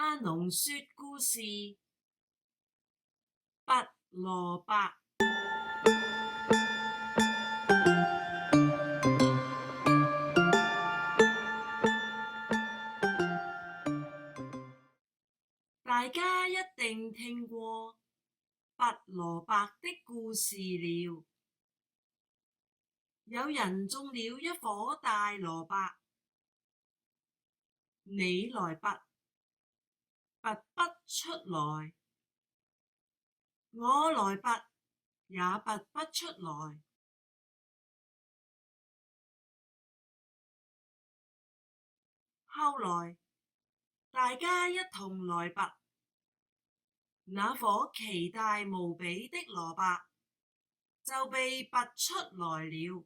阿農說故事：拔蘿蔔。大家一定聽過拔蘿蔔的故事了。有人種了一顆大蘿蔔，你來拔，拔不出來；我來拔，也拔不出來。後來大家一同來拔，那顆奇大無比的蘿蔔就被拔出來了。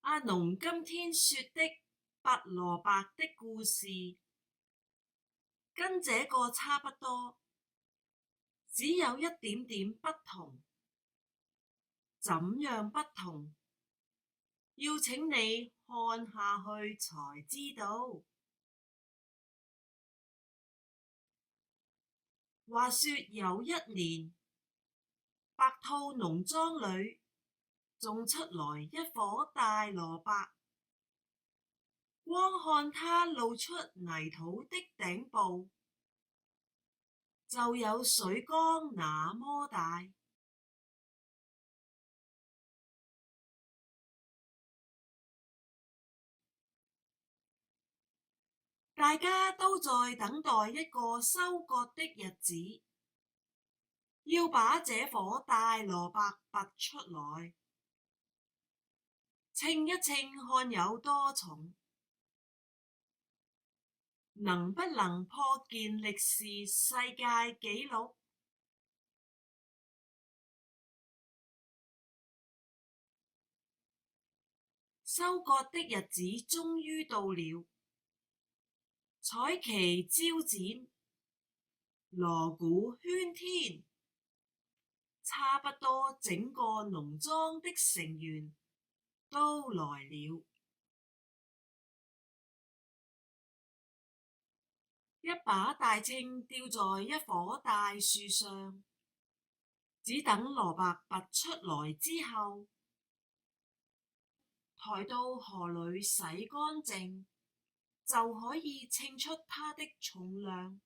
阿農今天說的拔蘿蔔的故事，跟這個差不多，只有一點點不同。怎樣不同？要請你看下去才知道。話說有一年，白兔農莊裏種出來一顆大蘿蔔，光看它露出泥土的頂部，就有水缸那麼大。大家都在等待一個收割的日子，要把這顆大蘿蔔拔出來，稱一稱看有多重，能不能破健力士世界紀錄。收割的日子終於到了，彩旗招展，鑼鼓喧天，差不多整個農莊的成員都來了。一把大秤吊在一棵大樹上，只等蘿蔔拔出來之後，抬到河裏洗乾淨，就可以稱出它的重量。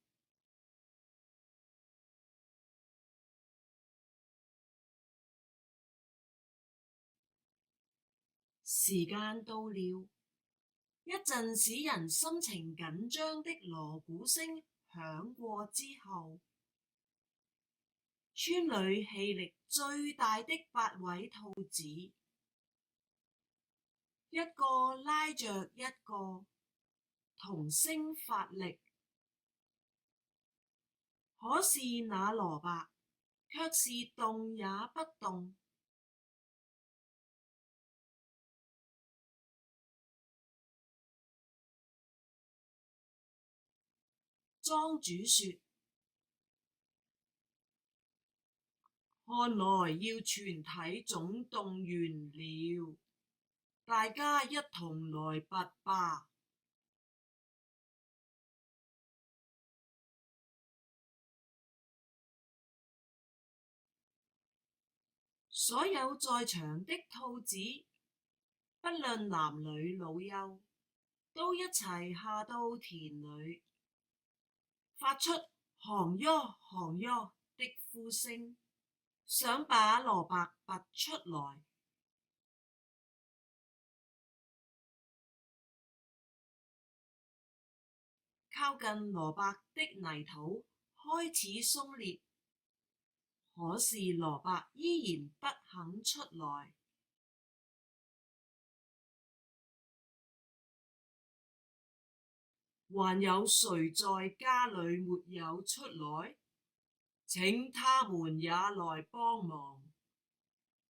時間到了，一陣使人心情緊張的鑼鼓聲響過之後，村裏氣力最大的8位兔子，一個拉着一個，同聲發力。可是那蘿蔔卻是動也不動。莊主說：看來要全體總動員了，大家一同來拔吧。所有在場的兔子，不論男女老幼，都一齊下到田裏，發出行喲行喲的呼聲，想把蘿蔔拔出來。靠近蘿蔔的泥土開始鬆裂，可是蘿蔔依然不肯出來。還有誰在家裏沒有出來？請他們也來幫忙。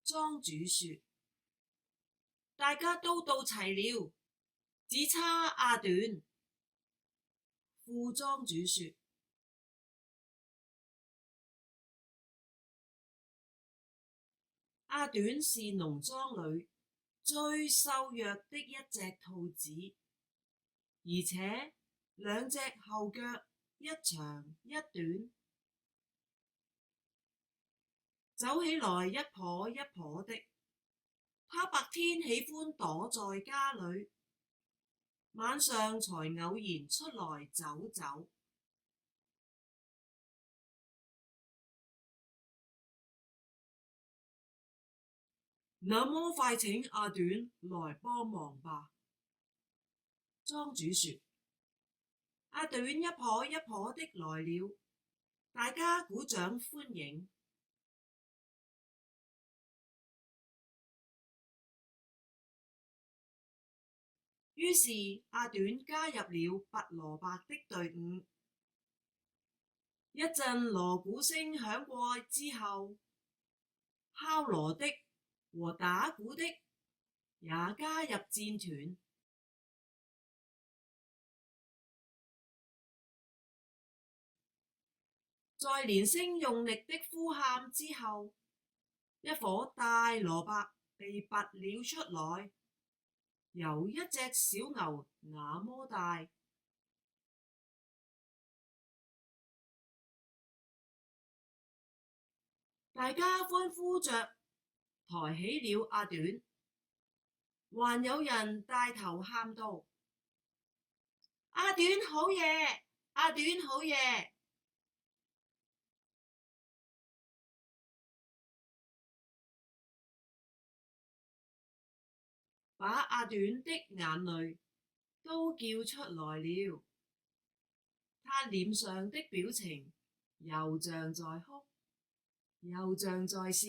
莊主說：大家都到齊了，只差阿短。副莊主說：阿短是農莊裏最瘦弱的一隻兔子，而且兩隻後腳一長一短，走起來一跛一跛的。他白天喜歡躲在家裏，晚上才偶然出來走走。那麼快請阿短來幫忙吧。莊主說。阿短一跛一跛的來了，大家鼓掌歡迎。於是阿短加入了拔蘿蔔的隊伍。一陣鑼鼓聲響過之後，敲鑼的和打鼓的也加入戰團。在連聲用力的呼喊之後，一顆大蘿蔔被拔了出來，有一隻小牛那麼大。大家歡呼着抬起了阿短，還有人帶頭喊道：阿短好嘢，阿短好嘢！把阿短的眼淚都叫出來了，他臉上的表情又像在哭，又像在笑。